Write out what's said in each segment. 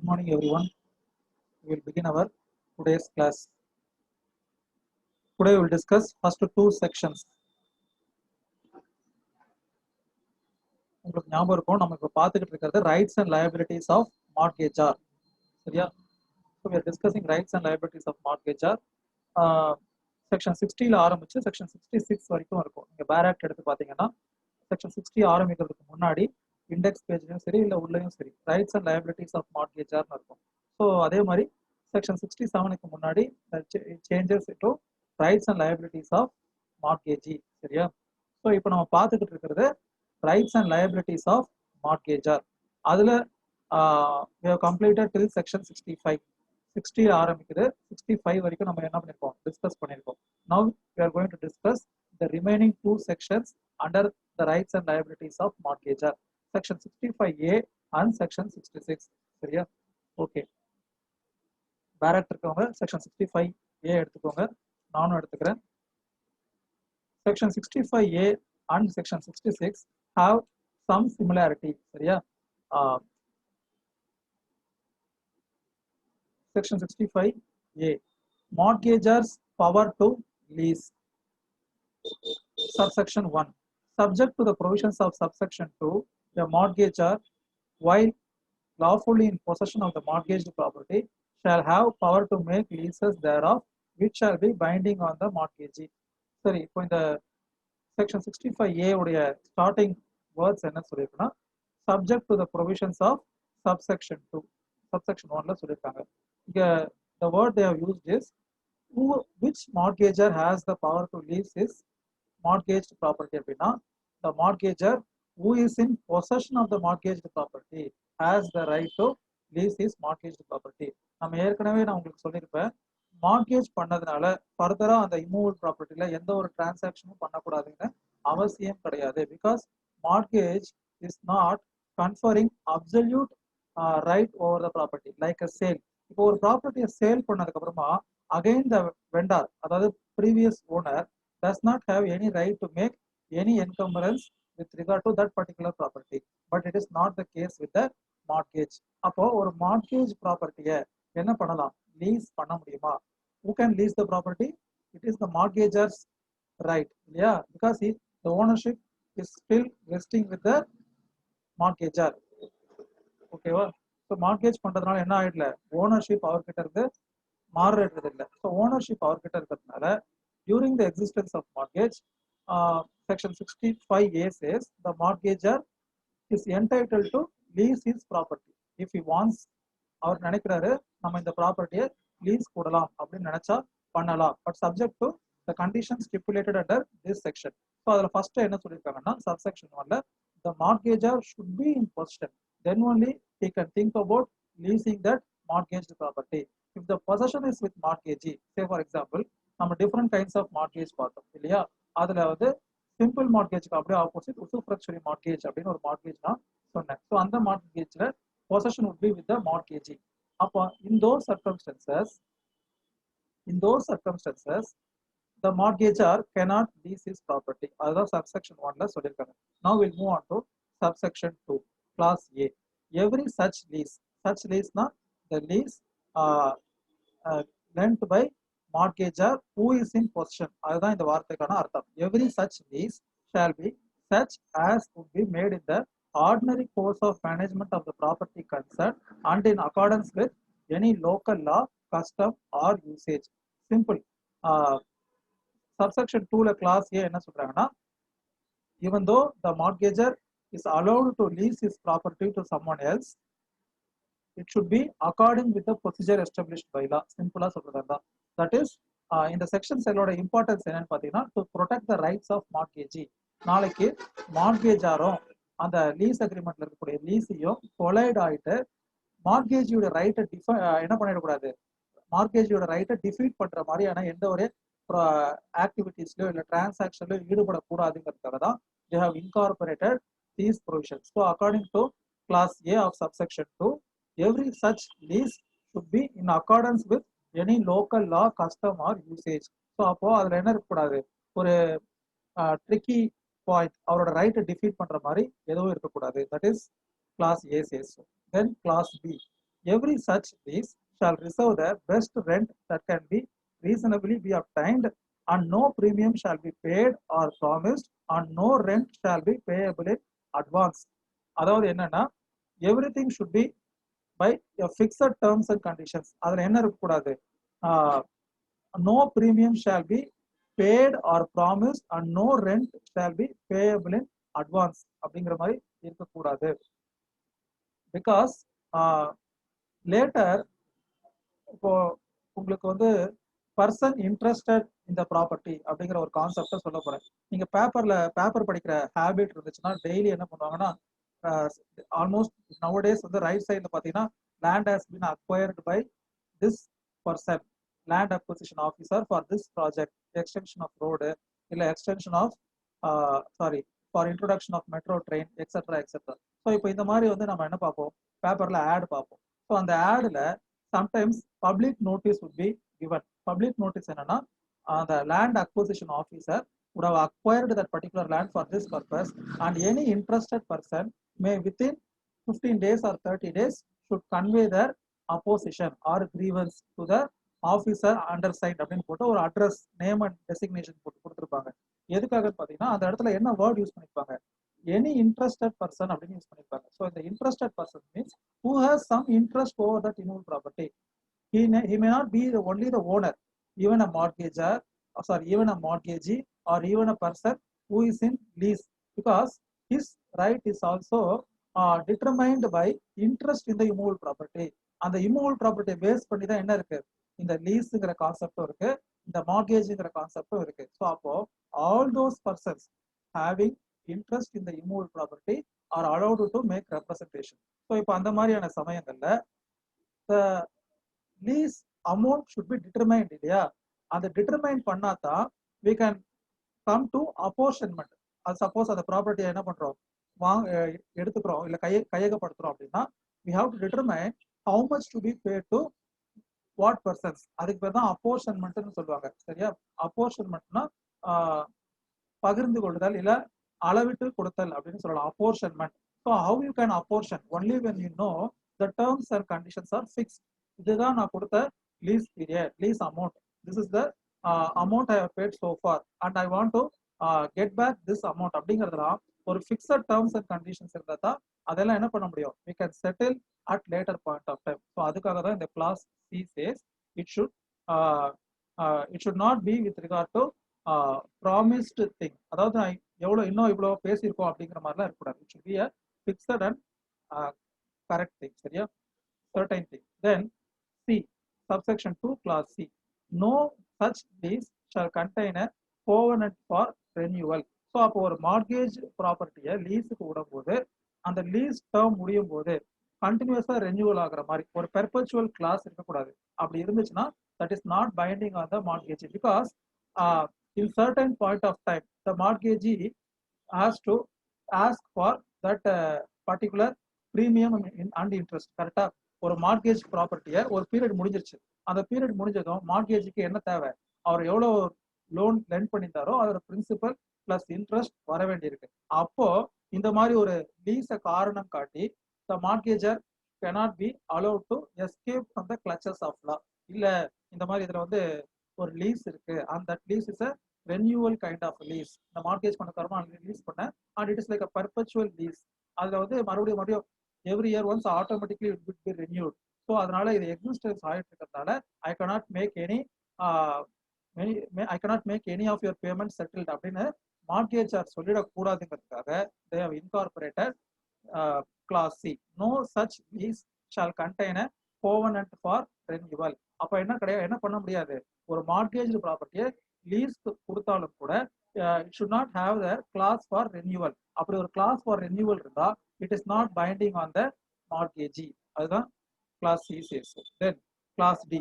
morning everyone. We will begin our today's class. Today we will discuss first two sections. உங்களுக்கு ஞாபகம் இருக்கும் நம்ம இப்போ பார்த்துக்கிட்டு இருக்கிறது rights and liabilities of mortgagor. சரியா? So we are discussing rights and liabilities of mortgagor. Section 60ல ஆரம்பிச்சு செக்ஷன் 66 வரைக்கும் இருக்கும். நீங்கள் பேராக்ட் எடுத்து பார்த்தீங்கன்னா செக்ஷன் 60 ஆரம்பிக்கிறதுக்கு முன்னாடி இண்டெக்ஸ் பேஜ்லையும் சரி இல்லை உள்ளேயும் சரி ரைட்ஸ் அண்ட் லயபிலிட்டிஸ் ஆஃப் மார்ட்கேஜார்னு இருக்கும். ஸோ அதே மாதிரி செக்ஷன் 67க்கு முன்னாடி changes to rights and liabilities of mortgagee. சரியா? ஸோ இப்போ நம்ம பார்த்துக்கிட்டு இருக்கிறது rights and liabilities of mortgagor. அதில் we have completed till section 65. 60 ஆரம்பிக்குது, 65 வரைக்கும் நம்ம என்ன பண்ணியிருக்கோம், டிஸ்கஸ் பண்ணியிருக்கோம். Now we are going to discuss the remaining two sections under the rights and liabilities of mortgagor, section 65A and section 66. சரியா? Okay, பேரக்ட் இருக்கவங்க section 65A எடுத்துக்கோங்க, நானும் எடுத்துக்கிறேன். Section 65A and section 66 have some similarity. சரியா? Section 65A, mortgagor's power to lease. Subsection 1, subject to the provisions of subsection 2, the mortgagor, while lawfully in possession of the mortgaged property, shall have power to make leases thereof, which shall be binding on the mortgagee. சரி, இப்போ இந்த section 65A உடைய starting words என்ன சொல்லியிருக்குன்னா, subject to the provisions of subsection 2, subsection 1ல சொல்லியிருக்காங்க. இங்க the word they have used is which mortgagor has the power to lease his mortgaged property. அப்படின்னா the mortgagor who is in possession of the mortgaged property has the right to lease his mortgaged property. நம்ம ஏற்கனவே நான் உங்களுக்கு சொல்லியிருப்பேன், mortgage பண்ணதுனால ஃபர்தரா அந்த இம்மூவல் ப்ராப்பர்ட்டில எந்த ஒரு டிரான்சாக்ஷனும் பண்ணக்கூடாதுன்னு அவசியம் கிடையாது. Because mortgage is not conferring absolute right over the property like a sale. இப்போ ஒரு ப்ராப்பர்ட்டியை சேல் பண்ணதுக்கு அப்புறமா அகைன் த வெண்டார், அதாவது previous owner, does not have any right to make any encumbrance with regard to that particular property, but it is not the case with the mortgage. அப்போ ஒரு mortgage ப்ராப்பர்ட்டியை என்ன பண்ணலாம், lease பண்ண முடியுமா? who can lease the property? It is the mortgagor's right, இல்லையா? because the ownership is still resting with the mortgagor. ஓகேவா? So mortgage பண்றதுனால என்ன ஆயிடல, ஓனர்ஷிப் அவர்கிட்ட இருந்து மாறுறது இல்லை. ஸோ ஓனர்ஷிப் அவர்கிட்ட இருக்கிறதுனால during the existence of mortgage, section 65A says the mortgagor is entitled to lease his property if he wants. அவர் நினைக்கிறாரு நம்ம இந்த ப்ராப்பர்ட்டியை லீஸ் போடலாம் அப்படின்னு நினைச்சா பண்ணலாம், but subject to the condition stipulated under this section. So அதில் ஃபர்ஸ்ட் என்ன சொல்லியிருக்காங்கன்னா, subsection 1ல the mortgagor should be in possession, then only he can think about leasing that mortgaged property. If the possession is with mortgagee, say for example நம்ம different kinds of mortgage பார்த்தோம் இல்லையா? அதுல வந்து simple மார்கேஜ்க்கு அப்படியே opposite உசுப்ரக்சரி mortgage அப்படின்னு ஒரு mortgage நான் சொன்னேன். ஸோ அந்த மார்கேஜ்ல possession would be with the mortgagee. அப்போ in those circumstances the mortgagor cannot lease his property. அதுதான் subsection 1ல சொல்லியிருக்காங்க. Now we'll move on to subsection 2, class A. Every such lease na the lease lent by mortgagor who is in possession. அதுதான் இந்த வார்த்தைக்கான அர்த்தம். Every such lease shall be such as would be made in the ordinary course of management of the property concerned and in accordance with any local law, custom or usage. Simple. Subsection 2ல class A என்ன சொல்றாங்கன்னா, even though the mortgagor is allowed to lease his property to someone else, it should be according with the procedure established by law. சிம்பிளா சொல்றதா, that is இந்த section செல்லோட importance என்னன்னு பார்த்தீங்கன்னா, to protect the rights of mortgagee. நாளைக்கு மார்கேஜாரும் அந்த lease அக்ரிமெண்ட்ல இருக்கக்கூடிய லீஸையும் கொலைட் ஆயிட்டு மார்கேஜியோட ரைட்டை என்ன பண்ணிடக்கூடாது, மார்கேஜியோட ரைட்டை டிஃபீட் பண்ற மாதிரியான எந்த ஒரு ஆக்டிவிட்டீஸ்லயோ இல்லை டிரான்சாக்ஷன்லயோ ஈடுபடக்கூடாதுங்கிறதுக்காக தான் they have incorporated these provisions. So according to class A of subsection 2, every such lease should be in accordance with any local law, custom or usage. So அப்போ அதுல என்ன இருக்கக்கூடாது, ஒரு ட்ரிக்கி பாயிண்ட், அவரோட ரைட்டை டிஃபீட் பண்ற மாதிரி எதுவும் இருக்கக்கூடாது. That is clause A says so. Then class B, Every such lease shall reserve the best rent that can be reasonably be obtained, and no premium shall be paid or promised, and no rent shall be payable in advance. அதாவது என்னன்னா, everything should be by a fixed terms and conditions. அதுல என்ன இருக்கக்கூடாது, no premium shall be paid or promised, and no rent shall be payable in advance அப்படிங்கிற மாதிரி இருக்கக்கூடாது. Because later இப்போ உங்களுக்கு வந்து பர்சன் இன்ட்ரெஸ்டட் இந்த ப்ராப்பர்ட்டி அப்படிங்கிற ஒரு கான்செப்டை சொல்ல போறேன். நீங்க பேப்பர் படிக்கிற ஹேபிட் இருந்துச்சுன்னா டெய்லி என்ன பண்ணுவாங்கன்னா, ஆல்மோஸ்ட் நவடேஸ் வந்து ரைட் சைட்ல பாத்தீங்கன்னா land has been acquired by this person, land acquisition officer for this project, extension of road, இல்ல extension of for introduction of metro train etcetera etcetera. So இப்போ இந்த மாதிரி வந்து நம்ம என்ன பார்ப்போம், பேப்பர்ல ஆட் பார்ப்போம். ஸோ அந்த ஆட்ல sometimes public notice would be given. Public notice என்னன்னா, the land acquisition officer would have acquired that particular land for this purpose, and any interested person may within 15 days or 30 days should convey their opposition or grievance to the officer undersigned அப்படின்னு போட்டு ஒரு address, name and designation போட்டு கொடுத்துருப்பாங்க. எதுக்காக பார்த்தீங்கன்னா அந்த இடத்துல என்ன வேர்ட் யூஸ் பண்ணிருப்பாங்க, எனி இன்ட்ரெஸ்டட் பர்சன் அப்படின்னு யூஸ் பண்ணிருப்பாங்க. ஸோ இந்த interested person means who has some interest over that immovable property. He may not be only the owner, even a mortgager, even a mortgagee, or even a person who is in lease, because his right is also determined by interest in the immovable property. அந்த immovable property base பண்ணி தான் என்ன இருக்கு, இந்த லீஸுங்கிற கான்செப்டும் இருக்கு, இந்த மார்கேஜ்ங்கிற கான்செப்டும் இருக்கு. So அப்போ all those persons having interest in the immovable property are allowed to make representation. So இப்போ அந்த மாதிரியான சமயங்கள்ல the lease amount should be determined இல்லையா, அதை டிட்டர்மைன் பண்ணாதான் we can come to apportionment. அது சப்போஸ் அந்த ப்ராப்பர்ட்டியை என்ன பண்றோம், எடுத்துக்கிறோம் இல்ல கையகப்படுத்துறோம் அப்படின்னா we have to determine how much to be paid to what persons. அதுக்கு பேர் தான் அப்போர்ஷன்மெண்ட்னு சொல்லுவாங்க. சரியா, அப்போர்ஷன்மெண்ட்னா பகிர்ந்து கொள்ளுதல் இல்ல அளவிட்டு கொடுத்தல் அப்படின்னு சொல்லலாம், apportionment. So how you can apportion only when you know the terms and conditions are fixed. இதுதான் நான் கொடுத்த lease period, lease amount, this is the amount I have paid so far and I want to get back this amount அப்படிங்கிறதுலாம் ஒரு fixed terms and conditions இருந்தால் தான் அதெல்லாம் என்ன பண்ண முடியும், we can settle at later point of time. So அதுக்காக தான் இந்த clause C says it should not be with regard to promised thing. அதாவது இன்னும் இவ்வளோ பேசியிருக்கோம் அப்படிங்கிற மாதிரிலாம் இருக்கக்கூடாது. it should be a fixed and correct thing. சரியா, certain thing. Then C, subsection 2 clause C, no such lease shall contain a covenant for renewal. So அப்போ ஒரு மார்கேஜ் ப்ராப்பர்ட்டியை லீஸுக்கு விடும்போது அந்த லீஸ் டேர்ம் முடியும் போது கண்டினியூஸா ரெனியூவல் ஆகிற மாதிரி ஒரு பெர்பச்சுவல் கிளாஸ் இருக்கக்கூடாது. அப்படி இருந்துச்சுன்னா that is not binding on the mortgagee, because in certain point of time the mortgagee has to ask for that particular premium and interest. கரெக்டா, ஒரு மார்கேஜ் ப்ராப்பர்ட்டியை ஒரு பீரியட் முடிஞ்சிருச்சு, அந்த பீரியட் முடிஞ்சதும் மார்கேஜுக்கு என்ன தேவை, அவர் எவ்வளோ லோன் லெண்ட் பண்ணியிருந்தாரோ அதோட பிரின்சிபல் பிளஸ் இன்ட்ரெஸ்ட் வர வேண்டியிருக்கு. அப்போ இந்த மாதிரி ஒரு லீஸை காரணம் காட்டி த மார்கேஜர் cannot be allowed to escape from the clutches of law. இல்ல இந்த மாதிரி இதுல வந்து ஒரு லீஸ் இருக்கு, and that lease is a renewal kind of lease. இந்த மார்கேஜ் பண்ண தரமா லீஸ் பண்ண and it is like a perpetual lease. அதுல வந்து மறுபடியும் every year once automatically it would be renewed. So அதனால இது எக்ஸிஸ்டன்ஸ் ஆகிட்டு இருக்கிறதுனால I cannot make any of your payments settled அப்படின்னு மார்கேஜர் சொல்லிடக்கூடாதுங்கிறதுக்காக they have incorporated clause C. No such lease shall contain a covenant for renewal. அப்ப என்ன பண்ண முடியாது, ஒரு மார்கேஜ் ப்ராப்பர்ட்டியை லீஸ் கொடுத்தாலும் கூட it should not have the clause for renewal. அப்படி ஒரு clause for renewal இருந்தா it is not binding on the mortgagee. அதுதான் clause C says. Then clause D,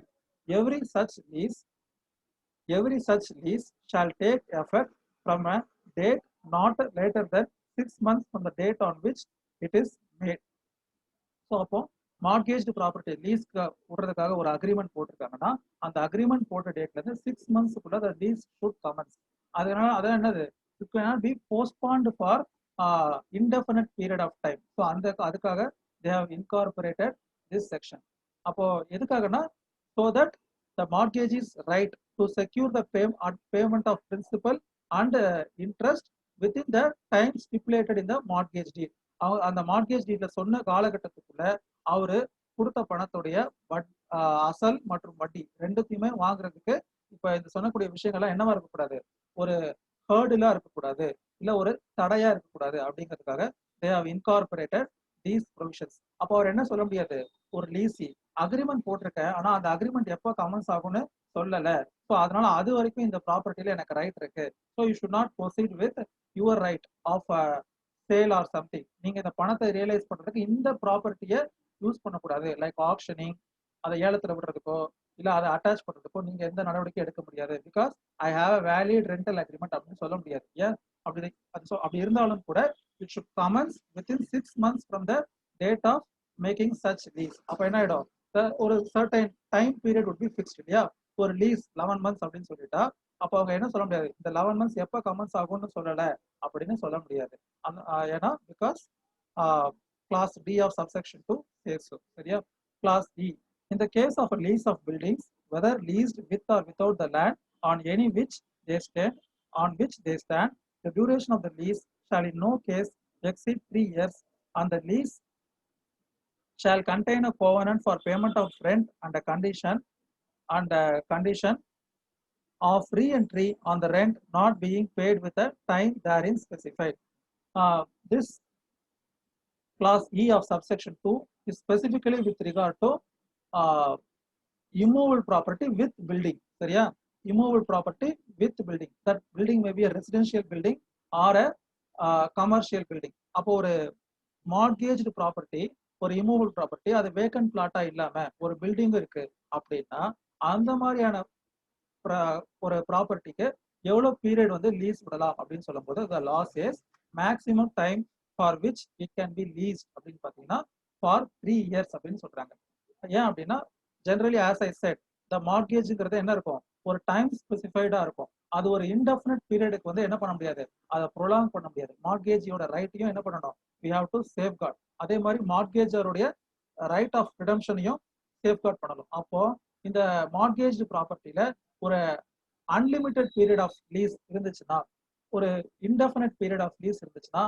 every such lease shall take effect from a date not later than 6 months from the date on which it is made. So அப்போ mortgage property லீஸ்க்கு விடுறதுக்காக ஒரு agreement போட்டிருக்காங்கன்னா அந்த agreement போட்ட டேட்ல இருந்து 6 monthsக்குள்ள the lease should commence. அதனால அதான் என்னது, it cannot be postponed for indefinite period of time. So அதுக்காக they have incorporated this section. அப்போ எதுக்காகனா so that the mortgage is right to secure the payment of principal and interest within the time stipulated in the mortgage deed. அந்த mortgage டீட்ல சொன்ன காலகட்டத்துக்குள்ள அவரு கொடுத்த பணத்துடைய அசல் மற்றும் வட்டி ரெண்டுத்தையுமே வாங்குறதுக்கு இப்ப இந்த சொன்னக்கூடிய விஷயங்கள்லாம் என்னவா இருக்கக்கூடாது, ஒரு ஹேர்டுலா இருக்கக்கூடாது, இல்ல ஒரு தடையா இருக்கக்கூடாது அப்படிங்கிறதுக்காக they have incorporated these provisions. அப்போ அவர் என்ன சொல்ல முடியாது, ஒரு லீசி அக்ரிமெண்ட் போட்டிருக்கேன் ஆனா அந்த அக்ரிமெண்ட் எப்போ கமென்ஸ் ஆகும்னு சொல்லல, ஸோ அதனால அது வரைக்கும் இந்த ப்ராப்பர்ட்டில எனக்கு ரைட் இருக்கு, so you should not proceed with your right of sale or something. நீங்க இந்த பணத்தை ரியலைஸ் பண்றதுக்கு இந்த ப்ராப்பர்ட்டியை யூஸ் பண்ணக்கூடாது, லைக் ஆக்ஷனிங், அதை ஏலத்துல விடுறதுக்கோ இல்ல அதை அட்டாச் பண்றதுக்கோ நீங்க எந்த நடவடிக்கை எடுக்க முடியாது. Because I have a valid rental agreement அப்படின்னு சொல்ல முடியாது. ஏன் அப்படி இருந்தாலும் கூட it should commence within 6 months from the date of making such lease. அப்ப என்ன ஆயிடும், ஒரு certain time period would be fixed இல்லையா, ஒரு லீஸ் 11 months அப்படின்னு சொல்லிட்டா அப்ப அவங்க என்ன சொல்ல முடியாது, இந்த 11 months எப்ப கமென்ஸ் ஆகும்னு சொல்லல அப்படின்னு சொல்ல முடியாது. ஏன்னா because class D of subsection 2 says so. சரியா? class E, in the case of a lease of buildings, whether leased with or without the land on any which they stand, the duration of the lease shall in no case exceed 3 years, and the lease shall contain a covenant for payment of rent and a condition of re-entry on the rent not being paid with a time therein specified. This class E of subsection 2 is specifically with regard to immovable property with building. சரியா? immovable property with building. That building may be a residential building or a commercial building. அப்போ ஒரு மார்கேஜ்டு property, ஒரு immovable property, அது vacant பிளாட்டா இல்லாம ஒரு building இருக்கு அப்படின்னா அந்த மாதிரியான ஒரு ப்ராப்பர்ட்டிக்கு எவ்வளவு பீரியட் வந்து லீஸ் விடலாம் அப்படின்னு சொல்லும் போது the law says maximum time for which it can be leased அப்படின்னு பாத்தீங்கன்னா for 3 years அப்படின்னு சொல்றாங்க. ஏன் அப்படின்னா generally as I said, the mortgageங்கிறது என்ன இருக்கும், ஒரு டைம் ஸ்பெசிஃபைடா இருக்கும். அது ஒரு இன்டெஃபினிட் பீரியடுக்கு வந்து என்ன பண்ண முடியாது, அதை ப்ரொலாங் பண்ண முடியாது. மார்கேஜியோட ரைட்டையும் என்ன பண்ணணும், we have to safeguard. அதே மாதிரி மார்கேஜருடைய ரைட் ஆஃப் ரிடம்ஷனையும் சேஃப்கார்ட் பண்ணணும். அப்போ இந்த மார்கேஜ் ப்ராப்பர்ட்டியில ஒரு அன்லிமிட்டெட் பீரியட் ஆஃப் லீஸ் இருந்துச்சுன்னா, ஒரு இன்டெஃபினிட் பீரியட் ஆஃப் லீஸ் இருந்துச்சுன்னா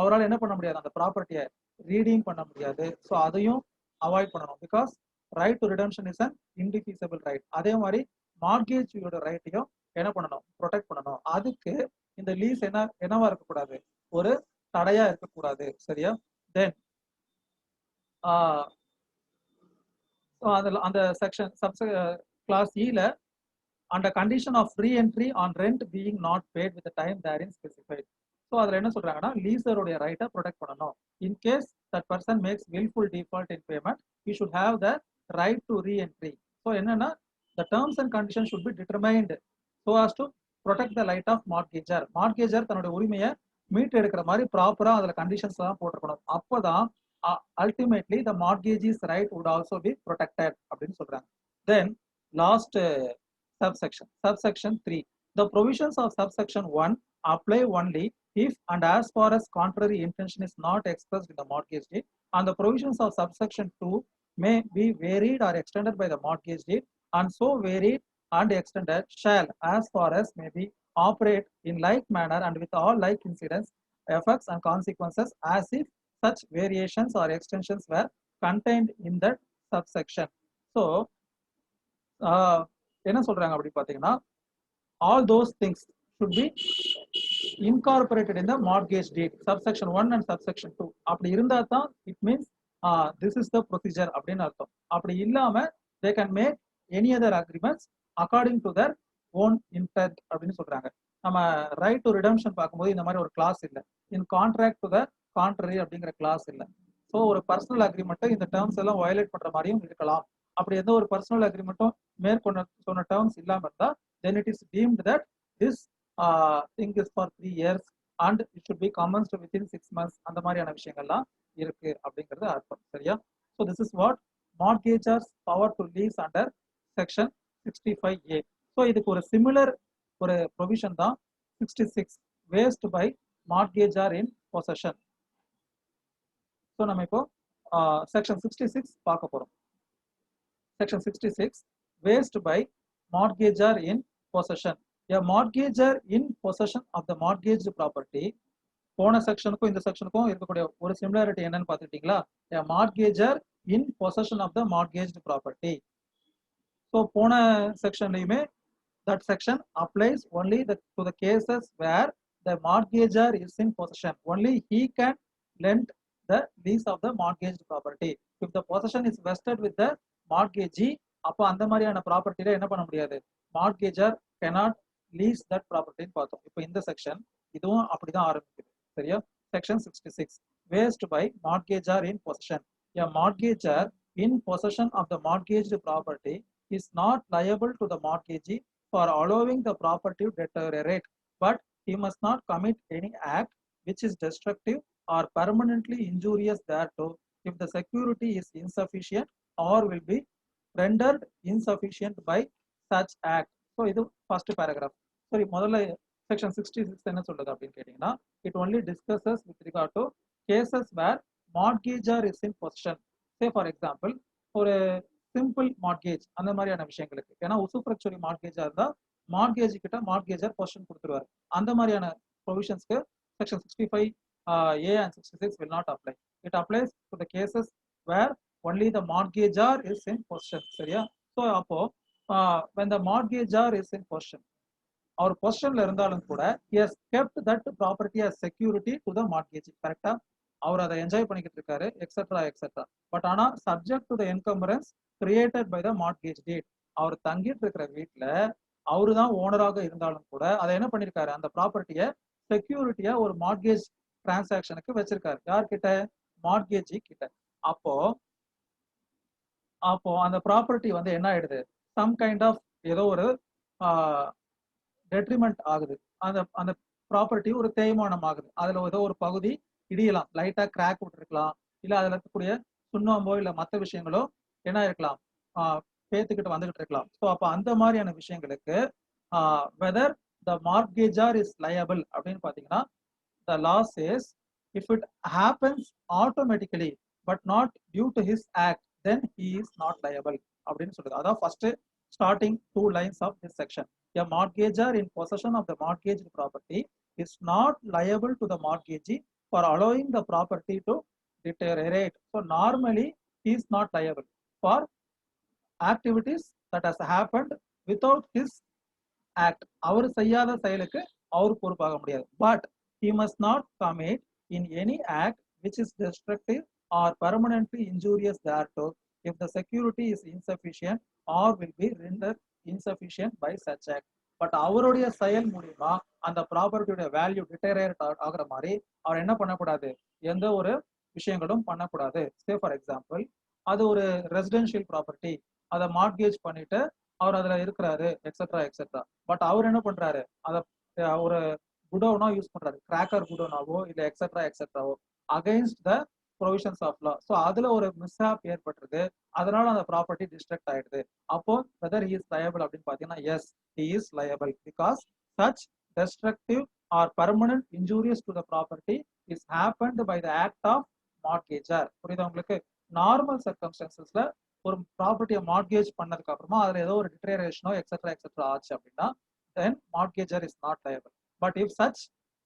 அவரால் என்ன பண்ண முடியாது, அந்த ப்ராப்பர்ட்டியை ரீடீம் பண்ண முடியாது. ஸோ அதையும் அவாய்ட் பண்ணணும். Because right to redemption is an indefeasible right. அதே மாதிரி மார்கேஜோட ரைட்டையும் என்ன பண்ணணும், ப்ரொடெக்ட் பண்ணணும். அதுக்கு இந்த லீஸ் என்னவா இருக்கக்கூடாது, ஒரு தடையா இருக்கக்கூடாது. சரியா? தென் அந்த செக்ஷன் கிளாஸ் இல under condition of free entry on rent being not paid with the time therein specified. So அதில் என்ன சொல்றாங்கன்னா லீசருடைய ரைட்டை ப்ரொடெக்ட் பண்ணணும். In case that person makes wilful default in payment, you should have the right to reentry. So என்னன்னா the terms and condition should be determined so as to protect the right of mortgagor. Mortgagor தன்னுடைய உரிமையை meet எடுக்கிற மாதிரி ப்ராப்பரா அதில் conditions எல்லாம் போட்டிருக்கணும். அப்போதான் ultimately the mortgagee's right would also be protected அப்படின்னு சொல்றாங்க. Then last subsection 3, the provisions of subsection 1 apply only if and as far as contrary intention is not expressed in the mortgage deed, and the provisions of subsection 2 may be varied or extended by the mortgage deed, and so varied and extended shall as far as may be operate in like manner and with all like incidents, effects and consequences as if such variations or extensions were contained in that subsection. So என்ன சொல்றாங்க அப்படி பாத்தீங்கன்னா, all those things should be incorporated in the mortgage deed, subsection 1 and subsection 2. அப்படி இருந்தா தான் it means this is the procedure அப்படின்னு அர்த்தம். அப்படி இல்லாம they can make any other agreements according to their own intent அப்படின்னு சொல்றாங்க. நம்ம ரைட் டு ரிடம்ஷன் பார்க்கும்போது இந்த மாதிரி ஒரு கிளாஸ் இல்லை. இன் கான்ட்ராக்ட் டு த கான்ட்ரரி அப்படிங்கிற கிளாஸ் இல்லை. ஸோ ஒரு பர்சனல் அக்ரிமெண்ட்டை இந்த டேர்ம்ஸ் எல்லாம் வயலேட் பண்ற மாதிரியும் இருக்கலாம். அப்படி எந்த ஒரு பர்சனல் அக்ரிமெண்ட்டும் மேற்கொண்ட சொன்ன டேர்ம்ஸ் இல்லாம இருந்தா then it is deemed that this thing is for 3 years and it should be commenced within 6 months. அந்த மாதிரியான விஷயங்கள்லாம் இருக்கு அப்படிங்கிறது அர்த்தம். சரியா? so this is what mortgagors power to lease under section 65A. so இதுக்கு ஒரு சிமிலர் ஒரு ப்ரொவிஷன் தான் 66 waste by mortgagor in possession. so நம்ம இப்போ செக்ஷன் 66 பார்க்க போறோம். Section 66, waste by mortgagor in possession. A mortgagor in possession of the mortgaged property. போன செக்ஷனுக்கும் இந்த செக்ஷனுக்கும் இருக்கக்கூடிய ஒரு சிமிலாரிட்டி என்னன்னு பார்த்துக்கிட்டீங்களா? A mortgagor in possession of the mortgaged property. So போன செக்ஷன்லயுமே that section applies only to the cases where the mortgagor is in possession. Only he can lend the lease of the mortgaged property. If the possession is vested with the mortgagee, அப்போ அந்த மாதிரியான ப்ராப்பர்ட்டில என்ன பண்ண முடியாது? mortgagor cannot lease that property பார்த்தோம். இப்போ இந்த section இதுவும் அப்படிதான் ஆரம்பிக்குது. சரியா? Section 66, waste by mortgagor in possession. A mortgagor in possession of the mortgaged property is not liable to the mortgagee for allowing the property to deteriorate, but he must not commit any act which is destructive or permanently injurious thereto if the security is insufficient or will be rendered insufficient by such act. So இது first paragraph. சரி, முதல்ல section 66 என்ன சொல்லுது அப்படின்னு கேட்டீங்கன்னா, it only discusses with regard to cases where mortgagor is in possession. Say for example, ஒரு simple mortgage அந்த மாதிரியான விஷயங்களுக்கு, ஏன்னா உசுப்ரச்சுவரி மார்கேஜா இருந்தா மார்கேஜ் கிட்ட மார்கேஜர் பொசிஷன் கொடுத்துருவாரு. அந்த மாதிரியான ப்ரொவிஷன்ஸ்க்கு section 65 A and 66 will not apply. It applies to the cases where only the mortgagor is in possession. சரியா? ஸோ அப்போ when the mortgagor is in possession, அவர் பொசிஷன்ல இருந்தாலும் கூட he has kept that property as security to the mortgagee. கரெக்டா? அவர் அதை enjoy பண்ணிக்கிட்டு இருக்காரு, etcetera etcetera. But ஆனா subject to the encumbrance created by the mortgage deed. அவர் தங்கிட்டு இருக்கிற வீட்டுல அவரு தான் ஓனராக இருந்தாலும் கூட அதை என்ன பண்ணிருக்காரு, அந்த ப்ராப்பர்ட்டியை செக்யூரிட்டியா ஒரு மார்கேஜ் டிரான்சாக்ஷனுக்கு வச்சிருக்காரு. யார்கிட்ட? மார்கேஜி கிட்ட. அப்போ அப்போ அந்த ப்ராப்பர்ட்டி வந்து என்ன ஆயிடுது, சம் கைண்ட் ஆஃப் ஏதோ ஒரு டெட்ரிமெண்ட் ஆகுது. அந்த அந்த ப்ராப்பர்ட்டி ஒரு தேய்மானம் ஆகுது. அதுல ஏதோ ஒரு பகுதி இடியலாம், லைட்டா கிராக் விட்டுருக்கலாம், இல்ல அதுல இருக்கக்கூடிய சுண்ணாம்போ இல்ல மற்ற விஷயங்களோ என்ன இருக்கலாம், பேத்துக்கிட்டு வந்துகிட்டு இருக்கலாம். ஸோ அப்போ அந்த மாதிரியான விஷயங்களுக்கு whether the mortgagor is liable அப்படின்னு பாத்தீங்கன்னா, the law says if it happens automatically but not due to his act then he is not liable அப்படின்னு சொல்லுது. அதான் first starting 2 lines of this section. A mortgagor in possession of the mortgaged property is not liable to the mortgagee for allowing the property to deteriorate. So normally he is not liable for activities that has happened without his act. அவர் செய்யாத செயலுக்கு அவர் பொறுப்பாக முடியாது. But he must not commit in any act which is destructive or permanently injurious thereto if the security is insufficient or will be rendered insufficient by such act. But அவருடைய செயல் மூலியமா அந்த ப்ராப்பர்ட்டியோட value டிட்டரேட் ஆகுற மாதிரி அவர் என்ன பண்ணக்கூடாது, எந்த ஒரு விஷயங்களும் பண்ணக்கூடாது. சே ஃபார் எக்ஸாம்பிள், அது ஒரு ரெசிடென்ஷியல் ப்ராப்பர்ட்டி, அதை மார்கேஜ் பண்ணிட்டு அவர் அதுல இருக்கிறாரு, எக்ஸெட்ரா எக்ஸெட்ரா. பட் அவர் என்ன பண்றாரு, அதை ஒரு குடோனா யூஸ் பண்றாரு, கிராக்கர் குடோனாவோ இல்ல எக்ஸெட்ரா எக்ஸெட்ராவோ against the provisions of law. So அதுல ஒரு மிஸ்ஹாப் ஏற்பட்டிருக்கு, அதனால அந்த ப்ராப்பர்ட்டி டிஸ்ட்ரக்ட் ஆயிடுது. அப்போ வெதர் ஹி இஸ் லயபிள் அப்படின்னு பாத்தீங்கன்னா, yes he is liable because such destructive or permanent injurious to the property is happened by the act of mortgagor. புரியுதா உங்களுக்கு? நார்மல் சர்க்கம்ஸ்டன்சஸ்ல ஒரு ப்ராப்பர்ட்டியை மார்கேஜ் பண்ணதுக்கு அப்புறமா அதுல ஏதோ ஒரு டிட்டரேஷனோ எக்ஸெட்ரா எக்ஸெட்ரா ஆச்சு அப்படின்னா then mortgagor is not liable. But if such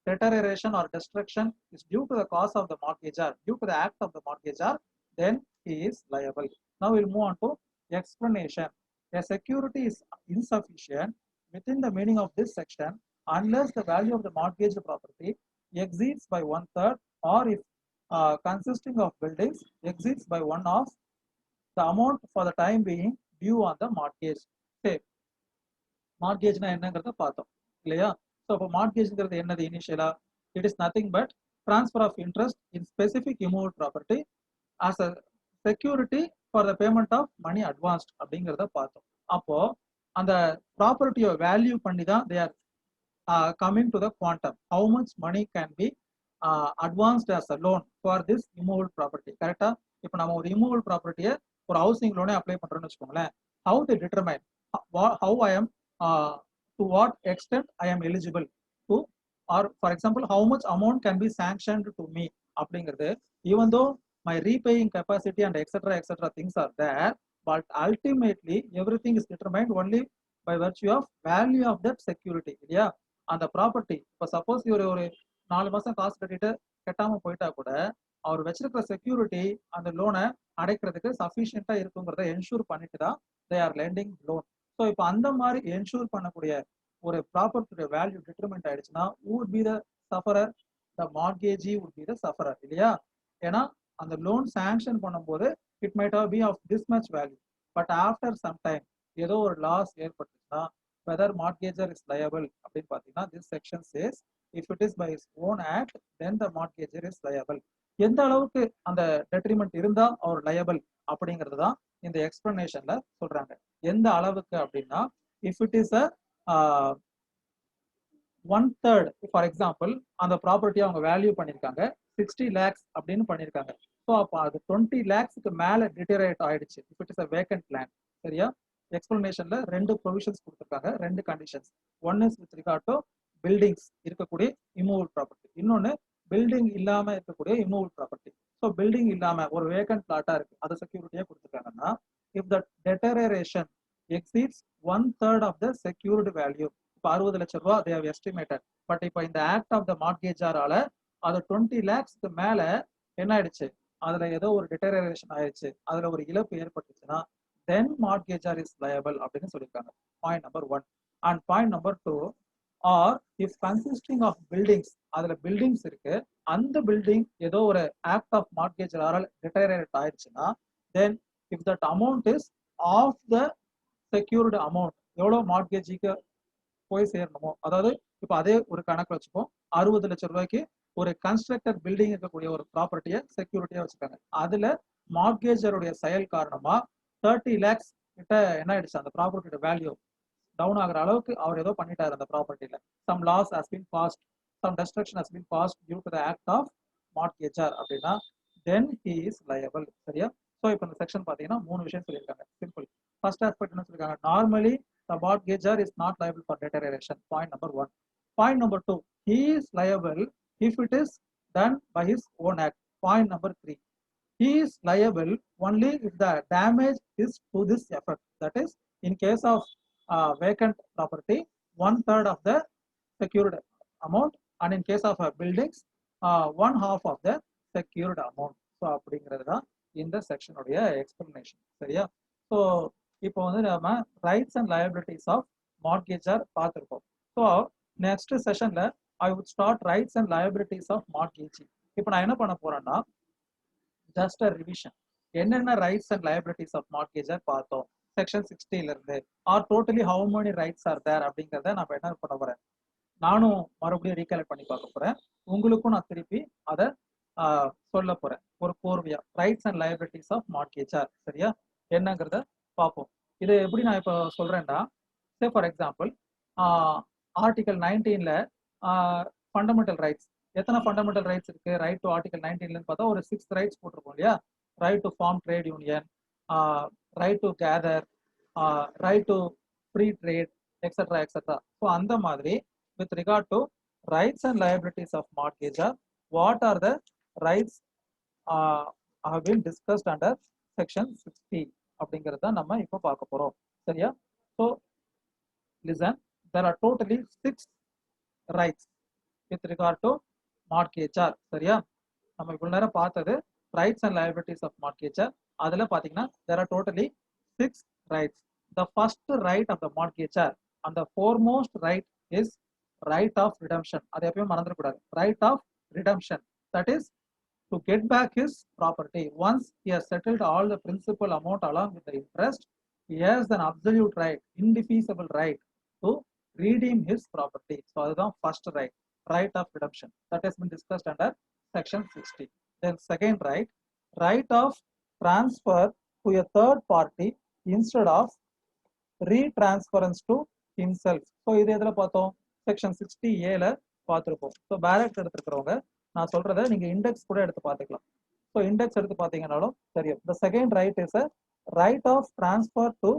deterioration or destruction is due to the cause of the mortgagor, due to the act of the mortgagor, then he is liable. Now we'll move on to explanation. A security is insufficient within the meaning of this section unless the value of the mortgaged property exceeds by 1/3 or if consisting of buildings exceeds by one of the amount for the time being due on the mortgage. Say, mortgage-na என்னங்கறத பார்த்தோம் இல்லையா? So அப்போ மார்கேஜ்ங்கிறது என்னது? இனிஷியலா it is nothing but transfer of interest in specific immovable property as a security for the payment of money advanced அப்படிங்கிறத பார்த்தோம். அப்போ அந்த ப்ராப்பர்ட்டியை வேல்யூ பண்ணி தான் they are coming to the quantum. How much money can be advanced as a loan for this immovable property? கரெக்டா? இப்போ நம்ம ஒரு immovable property ஒரு ஹவுசிங் லோனே அப்ளை பண்றோம்னு வச்சுக்கோங்களேன். How they determine how I am to what extent I am eligible to, or for example how much amount can be sanctioned to me அப்படிங்கிறது, even though my repaying capacity and etc things are there, but ultimately everything is determined only by virtue of value of that security இல்லையா அந்த property. இப்போ suppose இவர் ஒரு 4 மாசம் காசு கட்டிட்டு கட்டாம போயிட்டா கூட அவர் வச்சிருக்கிற செக்யூரிட்டி அந்த லோனை அடைக்கிறதுக்கு சஃபிஷியண்டா இருக்குங்கிறத என்ஷூர் பண்ணிட்டு தான் they are lending loan. So இப்போ அந்த மாதிரி என்ஷூர் பண்ணக்கூடிய ஒரு ப்ராப்பர்ட்டியோட வேல்யூ டிட்டர்மெண்ட் ஆயிடுச்சுன்னா would be the sufferer, the mortgagee would be the sufferer இல்லையா. ஏன்னா அந்த லோன் சாங்ஷன் பண்ணும்போது it might be of this much value, but after some time ஏதோ ஒரு லாஸ் ஏற்பட்டுச்சுன்னா வெதர் மார்ட்கேஜர் இஸ் லயபிள் அப்படின்னு பார்த்தீங்கன்னா this section says if it is by his own act then the mortgagor is liable. எந்த அளவுக்கு அந்த டெட்ரிமெண்ட் இருந்தா அவர் liable அப்படிங்கிறது தான் இந்த எக்ஸ்பிளனேஷன்ல சொல்றாங்க. எந்த அளவுக்கு அப்படின்னா if it is a 1/3 for example அந்த ப்ராப்பர்ட்டியை அவங்க வேல்யூ பண்ணியிருக்காங்க 60 lakhs அப்படின்னு பண்ணியிருக்காங்க. ஸோ அப்போ அது 20 lakhsக்கு மேலே டிட்டரேட் ஆயிடுச்சு if it is a vacant land. சரியா, எக்ஸ்பிளனேஷன்ல 2 ப்ரொவிஷன்ஸ் கொடுத்துருக்காங்க, 2 conditions. One is with regard to buildings இருக்கக்கூடிய இமூவல் ப்ராப்பர்ட்டி, இன்னொன்று பில்டிங் இல்லாம இருக்கக்கூடிய இமூவல் ப்ராப்பர்ட்டி. ஸோ பில்டிங் இல்லாம ஒரு வேக்கன்ட் பிளாட்டா இருக்கு, அதை செக்யூரிட்டியா கொடுத்துருக்காங்கன்னா if the deterioration exceeds 1/3 of the secured value, இப்போ 60 லட்சம் ரூபா தே ஹவ் எஸ்டிமேட்டட், பட் இப்போ இந்த ஆக்ட் ஆஃப் த மார்ட்கேஜரால அது 20 lakhsக்கு மேல என்ன ஆயிடுச்சு, அதுல ஏதோ ஒரு டிட்டரேஷன் ஆயிடுச்சு, அதுல ஒரு இழப்பு ஏற்பட்டுச்சுன்னா தென் மார்ட்கேஜர் இஸ் லயபிள் அப்படின்னு சொல்லியிருக்காங்க. Point number 1. And point number 2, or if consisting of buildings, அதுல பில்டிங்ஸ் இருக்கு, அந்த பில்டிங் ஏதோ ஒரு ஆக்ட் ஆஃப் மார்ட்கேஜரால டிட்டரேட் ஆயிடுச்சுன்னா then if that amount is of the secured amount, எவ்வளோ மார்ட்கேஜிக்கு போய் சேரணுமோ, அதாவது இப்போ அதே ஒரு கணக்கு வச்சுப்போம், 60 லட்சம் ரூபாய்க்கு ஒரு கன்ஸ்ட்ரக்டட் பில்டிங் இருக்கக்கூடிய ஒரு ப்ராப்பர்ட்டியை செக்யூரிட்டியா வச்சுக்காங்க. அதுல மார்ட்கேஜருடைய செயல் காரணமா 30 lakhs கிட்ட என்ன ஆயிடுச்சு, அந்த ப்ராப்பர்ட்டியோட வேல்யூ டவுன் ஆகிற அளவுக்கு அவர் ஏதோ பண்ணிட்டாரு அந்த ப்ராப்பர்ட்டியில. Some loss has been caused, some destruction has been caused due to the act of mortgagor அப்படின்னா தென் ஹி இஸ் லயபிள். சரியா, ஸோ இப்போ இந்த செக்ஷன் பார்த்தீங்கன்னா 3 விஷயம் சொல்லியிருக்காங்க. சிம்பிள். ஃபர்ஸ்ட் ஆஸ்பெக்ட் என்ன சொல்லியிருக்காங்க, normally the mortgagor is not liable for deterioration. Point number 1. Point number 2, he is liable if it is done by his own act. Point number 3, he is liable only if the damage is to this effect. That is, in case of vacant property, 1/3 of the secured amount, and in case of buildings, 1/2 of the secured amount. So அப்படிங்கிறது தான் இந்த செக்ஷனுடைய explanation. சரியா, so இப்போ வந்து நம்ம rights and liabilities of mortgagor பார்த்துருக்கோம். So next செஷன்ல I would start rights and liabilities of mortgagee. இப்போ நான் என்ன பண்ண போறேன்னா ஜஸ்ட் அ ரிவிஷன், என்னென்ன rights and liabilities of mortgagor பார்த்தோம் செக்ஷன் 60ல இருந்து, or totally how many rights are there அப்படிங்கிறத நம்ம என்ன பண்ண போறேன், நானும் மறுபடியும் ரீகலெக்ட் பண்ணி பார்க்க போறேன், உங்களுக்கும் நான் திருப்பி அதை சொல்ல போறேன் ஒரு கோர்வையா. Rights and liabilities of mortgagor சரியா என்னங்கிறத பார்ப்போம். இது எப்படி நான் இப்போ சொல்றேன்னா, சே ஃபார் எக்ஸாம்பிள் ஆர்டிகல் 19ல ஃபண்டமெண்டல் ரைட்ஸ், எத்தனை ஃபண்டமெண்டல் ரைட்ஸ் இருக்கு, ரைட் டு ஆர்டிகல் 19ல பார்த்தா ஒரு 6 ரைட்ஸ் போட்டிருக்கோம் இல்லையா. Right to form trade union, right to gather, right to free trade, etcetera etcetera. So அந்த மாதிரி with regard to rights and liabilities of mortgagor, what are the rights have been discussed under section 60 அப்படிங்கறத நம்ம இப்போ பார்க்க போறோம். சரியா, so listen, there are totally 6 rights with regard to mortgagor. சரியா, நம்ம இவ்வளவு நேரம் பார்த்தது rights and liabilities of mortgagor. அதுல பாத்தீங்கன்னா there are totally 6 rights. The first right of the mortgagor and the foremost right is right of redemption. அதை எப்பவும் மறந்துடக்கூடாது, right of redemption, that is to get back his property once he has settled all the principal amount along with the interest. He has an absolute right, indefeasible right to redeem his property. So that's the first right, right of redemption, that has been discussed under section 60. Then second right, right of transfer to a third party instead of retransference to himself. So இது எதுல பார்த்தோம், section 60A ல பார்த்திருப்போம். So பேரக்ட் எடுத்துக்கிறவங்க நான் சொல்றதை நீங்க index கூட எடுத்து பார்த்துக்கலாம். ஸோ இண்டெக்ஸ் எடுத்து பார்த்தீங்கன்னாலும் தெரியும். The second right is a right of transfer to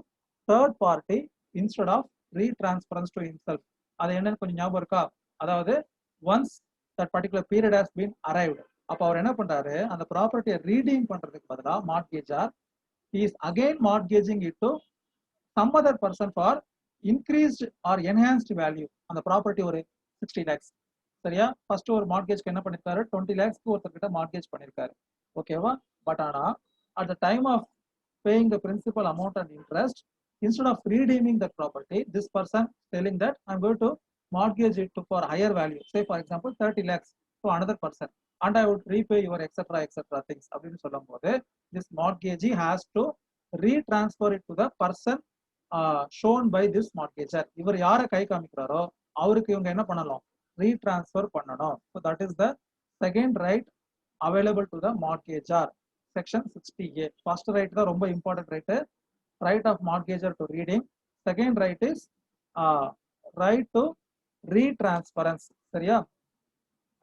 third party instead of retransference to himself. அது என்னன்னு கொஞ்சம் ஞாபகம் இருக்கா, அதாவது once that particular period has been arrived, அப்போ அவர் என்ன பண்றாரு, அந்த ப்ராப்பர்ட்டியை ரீடீம் பண்றதுக்கு பதிலாக mortgagor he is again mortgaging it to some other person for increased or enhanced value. அந்த ப்ராப்பர்ட்டி ஒரு 60 lakhs. சரியா? ஃபர்ஸ்ட் ஒரு மார்கேஜ்க்கு என்ன பண்ணிருக்காரு, 20 lakhsக்கு ஒருத்தர்கிட்ட மார்கேஜ் பண்ணிருக்காரு. ஓகேவா? பட் ஆனா at the time of paying the principal amount and interest, instead of redeeming that property, this person telling that I'm going to mortgage it to for higher value, say for example 30 lakhs to another person, and I would repay your etc things அப்படின்னு சொல்லும் போது this mortgagee has to retransfer it to the person shown by this mortgager. இவர் யாரை கை காமிக்கிறாரோ அவருக்கு இவங்க என்ன பண்ணலாம், retransfer பண்ணணும். So that is the second right available to the mortgagor. Section 60A. First right தான் ரொம்ப important right of mortgagor to redeem. Second right is right to retransference. சரியா?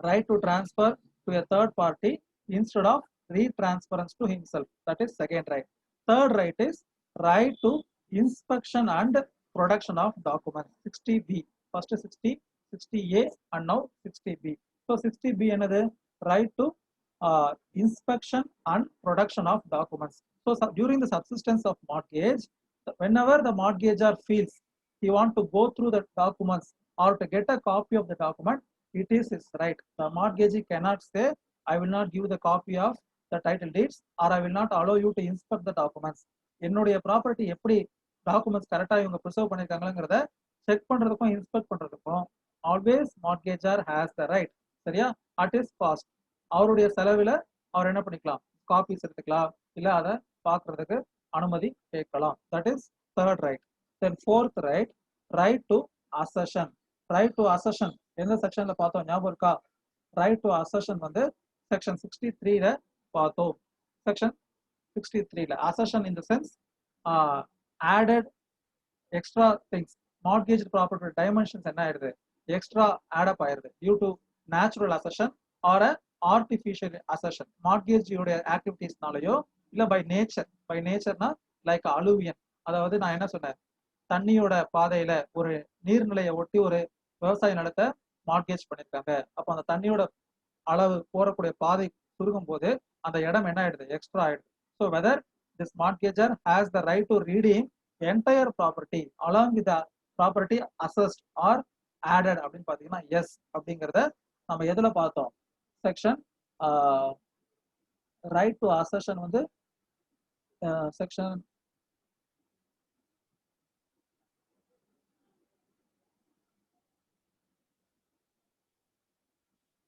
Right to transfer to a third party instead of retransference to himself. That is second right. Third right is right to inspection and production of documents. 60B. First 60, 60A and now 60B. So 60B another right to inspection and production of documents. So during the subsistence of mortgage, whenever the mortgagor feels he want to go through the documents or to get a copy of the document, it is his right. The mortgagee cannot say I will not give the copy of the title deeds or I will not allow you to inspect the documents. என்னுடைய property எப்படி documents கரெக்டா இவங்க preserve பண்ணிருக்காங்கிறத check பண்றதுக்கும் inspect பண்றதுக்கும் always மார்ட்கேஜர் has the right. சரியா? At is cost. அவருடைய செலவில் அவர் என்ன பண்ணிக்கலாம், காப்பீஸ் எடுத்துக்கலாம், இல்ல அதை பார்க்கறதுக்கு அனுமதி கேட்கலாம். That is third right. Then fourth right, right to அசஷன். Right to அசஷன் எந்த செக்ஷன்ல பார்த்தோம் ஞாபகம் இருக்கா? ரைட் டு அசஷன் வந்து செக்ஷன் 63ல பார்த்தோம். செக்ஷன் 63ல accession in the sense added extra things. Mortgage property dimensions என்ன ஆயிடுது, எக்ஸ்ட்ரா ஆடப் ஆயிருது due to natural accession or artificial accession. மார்ட்கேஜியோட ஆக்டிவிட்டிஸ்னாலயோ இல்ல பை நேச்சர். பை நேச்சர்னா லைக் அலுவியன், அதாவது நான் என்ன சொன்னேன், தண்ணியோட பாதையில ஒரு நீர்நிலையை ஒட்டி ஒரு விவசாய நிலத்தை மார்ட்கேஜ் பண்ணிருக்காங்க. அப்போ அந்த தண்ணியோட அளவு போறக்கூடிய பாதை சுருங்கும் போது அந்த இடம் என்ன ஆயிடுது, எக்ஸ்ட்ரா ஆயிடுது. So whether this mortgagor has the right to redeem entire property along with property accessed or added அப்படின்னு பாத்தீங்கன்னா எஸ் அப்படிங்கிறத நம்ம எதுல பார்த்தோம், செக்ஷன் ரைட் டு அசஷன் வந்து செக்ஷன்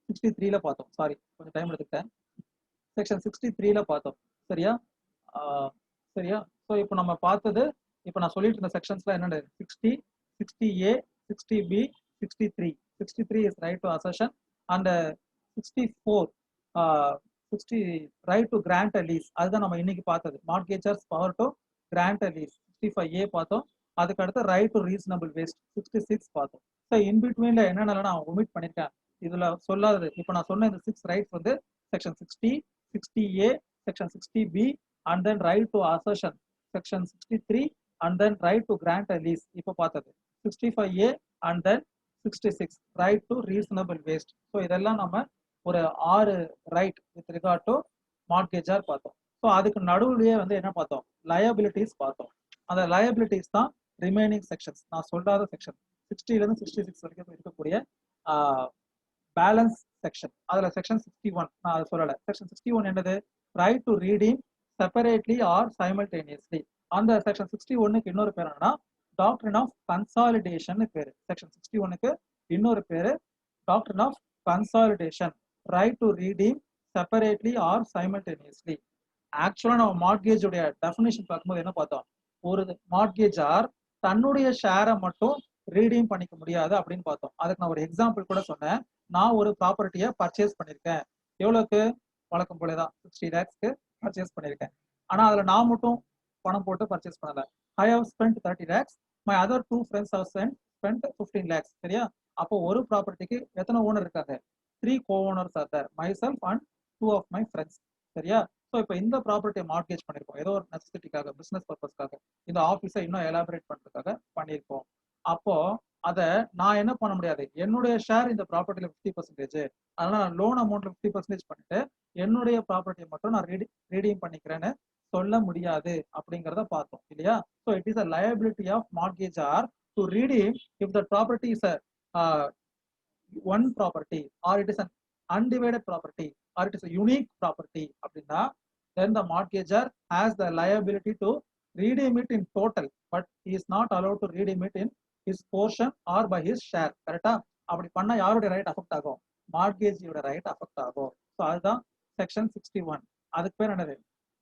63ல பார்த்தோம். சாரி, கொஞ்சம் டைம் எடுத்துக்கிட்டேன். செக்ஷன் 63ல பார்த்தோம். சரியா? சரியா? ஸோ இப்போ நம்ம பார்த்தது, இப்போ நான் சொல்லிட்டு இருந்த செக்ஷன்ஸ்ல என்னென்ன, 60, 60A, 60B, 63. 63 is right to assertion and 64 60 right to grant a lease. அதுதான் நம்ம இன்னைக்கு பார்த்தது, mortgagor's power to grant a lease. 65A பார்த்தோம். அதுக்கு அடுத்து ரைட் டு ரீசனபிள் வேஸ்ட் 66 பார்த்தோம். ஸோ இன்பிட்வீன்ல என்னென்னலாம் நான் ஒமிட் பண்ணிருக்கேன் இதுல சொல்லாதது, இப்போ நான் சொன்ன இந்த 6 ரைட்ஸ் வந்து section 60, 60A, section 60B and then right to assertion section 63 and then right to grant a lease இப்போ பார்த்தது 65A and then 66 right to reasonable waste. So இதெல்லாம் நம்ம ஒரு 6 ரைட் வித் ரிகார்ட் டு மார்ட்கேஜர் பார்த்தோம். ஸோ அதுக்கு நடுவுலயே வந்து என்ன பார்த்தோம், லயபிலிட்டிஸ் பார்த்தோம். அந்த லயபிலிட்டிஸ் தான் ரிமைனிங் செக்ஷன்ஸ், நான் சொல்லாத செக்ஷன் 60ல இருந்து 66 வரைக்கும் இருக்கக்கூடிய பேலன்ஸ் செக்ஷன். அதுல செக்ஷன் 61 நான் அதை சொல்லலை. செக்ஷன் 61 என்னது, right to redeem separately or simultaneously. அந்த செக்ஷன் 61க்கு இன்னொரு பேர் என்னன்னா டாக்ட்ரின் ஆஃப் கன்சாலிடேஷன் பேரு. செக்ஷன் 61க்கு இன்னொரு பேரு doctrine of consolidation. Right to redeem separately or simultaneously. ஆக்சுவலா நம்ம மார்ட்கேஜோடைய டெஃபினேஷன் பார்க்கும்போது என்ன பார்த்தோம், ஒரு மார்ட்கேஜார் தன்னுடைய ஷேரை மட்டும் ரீடீம் பண்ணிக்க முடியாது அப்படின்னு பார்த்தோம். அதுக்கு நான் ஒரு எக்ஸாம்பிள் கூட சொன்னேன். நான் ஒரு ப்ராப்பர்ட்டியை பர்ச்சேஸ் பண்ணியிருக்கேன். எவ்வளோக்கு, வழக்கம் போலதான் 60 lakhsக்கு பர்ச்சேஸ் பண்ணியிருக்கேன். ஆனா அதுல நான் மட்டும் பணம் போட்டு பர்ச்சேஸ் பண்ணல. I have spend 30 lakhs, my other 2 friends have spent 15 lakhs. சரியா? அப்போ ஒரு ப்ராப்பர்ட்டிக்கு எத்தனை ஓனர் இருக்காங்க, 3 co-owners are there, myself and 2 of my friends. சரியா? ஸோ இப்போ இந்த ப்ராப்பர்ட்டியை மார்ட்கேஜ் பண்ணியிருக்கோம், ஏதோ ஒரு நெசசிட்டிக்காக, பிசினஸ் பர்பஸ்க்காக, இந்த ஆஃபீஸை இன்னும் எலாபரேட் பண்றதுக்காக பண்ணியிருக்கோம். அப்போ அதை நான் என்ன பண்ண முடியாது, என்னுடைய ஷேர் இந்த ப்ராப்பர்ட்டியில 50%, அதனால நான் லோன் அமௌண்ட்ல 50% பண்ணிட்டு என்னுடைய ப்ராப்பர்ட்டியை மட்டும் நான் ரீடீம் பண்ணிக்கிறேன்னு சொல்ல முடியாது அப்படிங்கறத பார்த்தோம் இல்லையா. so it is a liability of mortgagor to redeem if the property is a one property or it is an undivided property or it is a unique property அப்படின்னா then the mortgagor has the liability to redeem it in total but he is not allowed to redeem it in his portion or by his share. கரெக்டா? அப்படி பண்ணா யாருடைய right affect ஆகும்? மார்கேஜியோட right affect ஆகும். So அதுதான் section 61. அதுக்கு பேர் என்னது?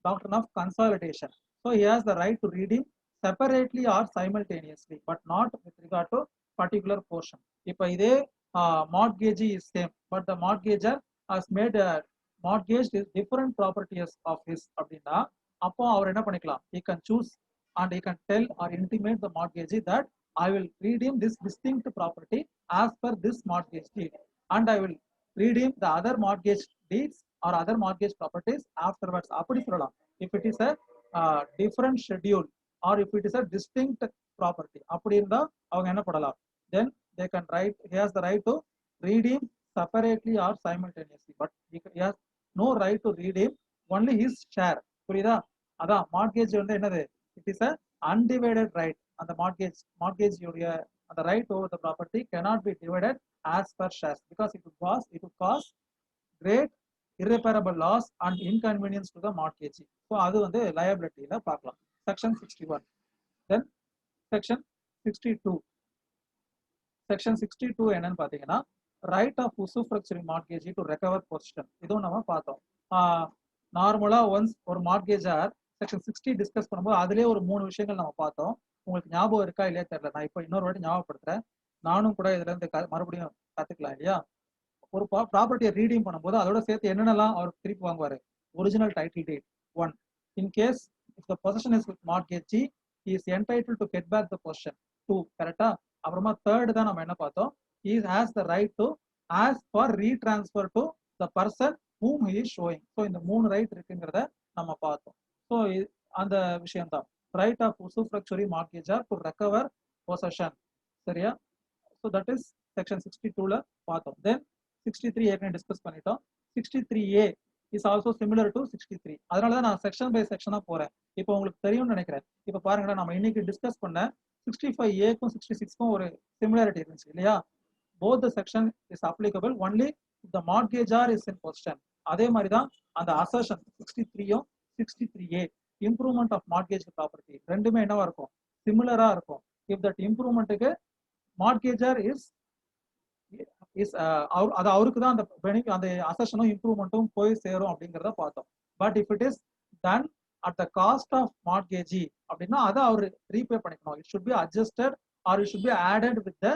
Doctrine of consolidation. So he has the right to redeem separately or simultaneously but not with regard to particular portion. இப்போ இதே mortgagee is same but the mortgager has made a mortgage is different properties of his அப்படின்னா அப்போ அவர் என்ன பண்ணிக்கலாம்? he can choose and he can tell or intimate the mortgagee that I will redeem this distinct property as per this mortgage deed and I will redeem the other mortgage deeds or other mortgage properties afterwards. அப்படி சொல்லலாம். if it is a different schedule or if it is a distinct property அப்படி இருந்தா அவங்க என்ன பண்ணலாம்? then they can write, he has the right to redeem separately or simultaneously but he has no right to redeem only his share. புரியுதா? அதான் mortgage வந்து என்னது? it is a undivided right. அந்த மார்கேஜ் உடைய அந்த right over the property cannot be divided as per shares because it would cause great irreparable loss and inconvenience to the mortgagee. So அது வந்து liabilityல பார்க்கலாம். செக்ஷன் 61. then section 62. செக்ஷன் 62 என்னன்னு பாத்தீங்கன்னா right of usufructuary mortgagee to recover possession. இதுவும் நம்ம பார்த்தோம். நார்மலா once ஒரு மார்கேஜர் செக்ஷன் 60 டிஸ்கஸ் பண்ணும்போது அதுலேயே ஒரு 3 விஷயங்கள் நம்ம பார்த்தோம். உங்களுக்கு ஞாபகம் இருக்கா இல்லையா தெரியல. நான் இப்போ இன்னொரு வாட்டி ஞாபகப்படுத்துறேன். நானும் கூட இதுல இருந்து மறுபடியும் கத்துக்கலாம் இல்லையா. ஒரு ப்ராப்பர்ட்டியை ரீடீம் பண்ணும்போது அதோட சேர்த்து என்னென்னலாம் அவர் திருப்பி வாங்குவாரு? Original title deed 1. In case if the position is with mortgagee he is entitled to get back the possession 2. கரெக்டா? அப்புறமா தேர்ட் தான் நம்ம என்ன பார்த்தோம்? he has the right to ask for retransfer to the person whom he is showing. So இந்த 3 right இருக்குங்கிறத நம்ம பார்த்தோம். ஸோ அந்த விஷயம் தான் right of usufructuary mortgagor to recover possession. சரியா? ஸோ தட் இஸ் செக்ஷன் 62ல பார்த்தோம். தென் 63 ஏற்கனவே டிஸ்கஸ் பண்ணிட்டோம். 63A is also similar to 63. அதனால தான் நான் செக்ஷன் பை செக்ஷனா போறேன். இப்போ உங்களுக்கு தெரியும்னு நினைக்கிறேன். இப்போ பாருங்க, நம்ம இன்னைக்கு டிஸ்கஸ் பண்ண 65Aக்கும் 66க்கும் ஒரு சிமிலாரிட்டி இருந்துச்சு இல்லையா. Both the section is applicable only the mortgagor is in position. அதே மாதிரி தான் அந்த அசர்ஷன் 63யும் 63A improvement of mortgage property ரெண்டுமே என்னவா இருக்கும்? சிமிலரா இருக்கும். இஃப் தட் இம்ப்ரூவ்மெண்ட்டுக்கு மார்கேஜர் இஸ் அது அவருக்கு தான் அந்த அந்த அசர்ஷனும் இம்ப்ரூவ்மெண்ட்டும் போய் சேரும் அப்படிங்கிறத பார்த்தோம். But if it is done at the cost of mortgagee அப்படின்னா அதை அவர் ரீபே பண்ணிக்கணும். It should be adjusted or it should be added with the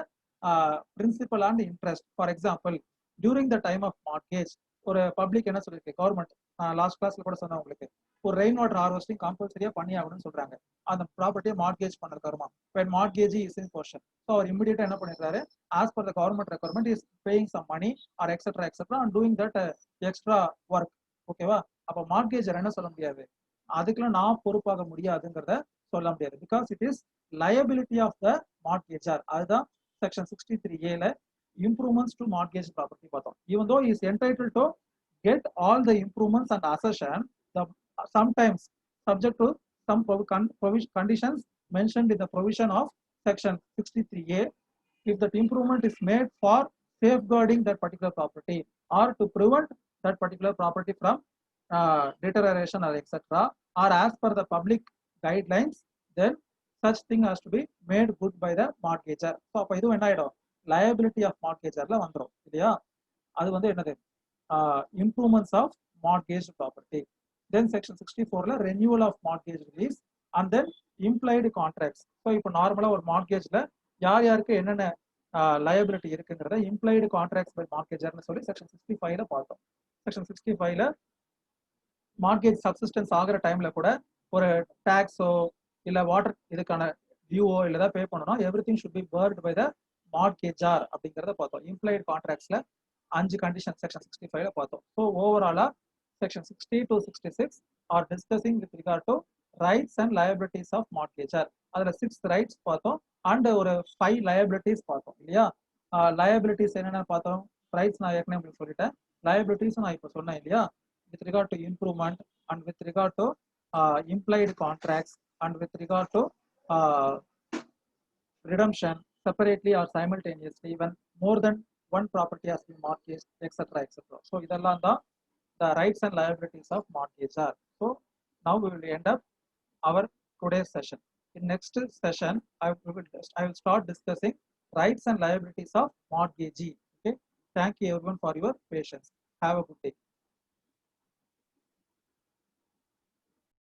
principal and interest. For example, during the time of mortgage ஒரு public என்ன சொல்லிருக்கு? Government last கிளாஸ்ல கூட சொன்னேன் உங்களுக்கு, ஒரு ரெயின் வாட்டர் ஹார்வெஸ்டிங் கம்பல்சரியா பண்ணி ஆகணும்னு சொல்றாங்க. அந்த ப்ராப்பர்ட்டியை மார்கேஜ் பண்ணது வருமா? when mortgagee is in possession. So அவர் இமிடியேட்டா என்ன பண்ணிருக்காரு? as per the government requirement is paying some money or etc and doing that extra work. ஓகேவா? அப்ப மார்கேஜர் என்ன சொல்ல முடியாது? அதுக்கெல்லாம் நான் பொறுப்பாக முடியாதுங்கிறத சொல்ல முடியாது. Because it is liability of the mortgagor. அதுதான் section 63A improvements to mortgage property பார்த்தோம். even though he is entitled to get all the improvements and assertion, the sometimes subject to some conditions mentioned in the provision of section 63A, if that improvement is made for safeguarding that particular property or to prevent that particular property from deterioration or etc, or as per the public guidelines, then such thing has to be made good by the mortgager. so அப்ப இது என்ன ஆயிடும்? liability of mortgagerல வந்துரும் இல்லையா. அது வந்து என்னது? improvements of mortgage property. then section 64ல renewal of mortgage release and then implied contracts. So இப்போ நார்மலா ஒரு மார்கேஜ்ல யார் யாருக்கு என்னென்ன liability இருக்குங்கிறத implied contracts by mortgagerன்னு சொல்லி செக்ஷன் 65ல பார்த்தோம். செக்ஷன் 65ல மார்கேஜ் சப்சிஸ்டன்ஸ் ஆகிற டைம்ல கூட ஒரு டாக்ஸோ இல்ல வாட்டர் இதுக்கான டியூவோ இல்ல ஏதாவது பே பண்ணணும், everything should be borne by the mortgagor அப்படிங்கிறத பார்த்தோம். இம்ப்ளாய்டு கான்ட்ராக்ட்ஸ்ல 5 கண்டிஷன் செக்ஷன் 65ல பார்த்தோம். ஸோ ஓவராலா section 60 to 66 are discussing with regard to rights and liabilities of mortgagor. அதுல 6 ரைட்ஸ் பார்த்தோம் அண்ட் ஒரு 5 லயபிலிட்டிஸ் பார்த்தோம் இல்லையா. லயபிலிட்டிஸ் என்னென்ன பார்த்தோம்? ரைட்ஸ் நான் ஏற்கனவே உங்களுக்கு சொல்லிட்டேன். லயபிலிட்டிஸ் நான் இப்போ சொன்னேன் இல்லையா. with regard to improvement and with regard to implied contracts, and with regard to uh, redemption separately or simultaneously when more than one property has been mortgaged, etc., etc. So இதெல்லாம் தான் the rights and liabilities of mortgagor. So now we will end up our today's session. In next session, I will start discussing rights and liabilities of mortgagee. Okay. Thank you everyone for your patience. Have a good day.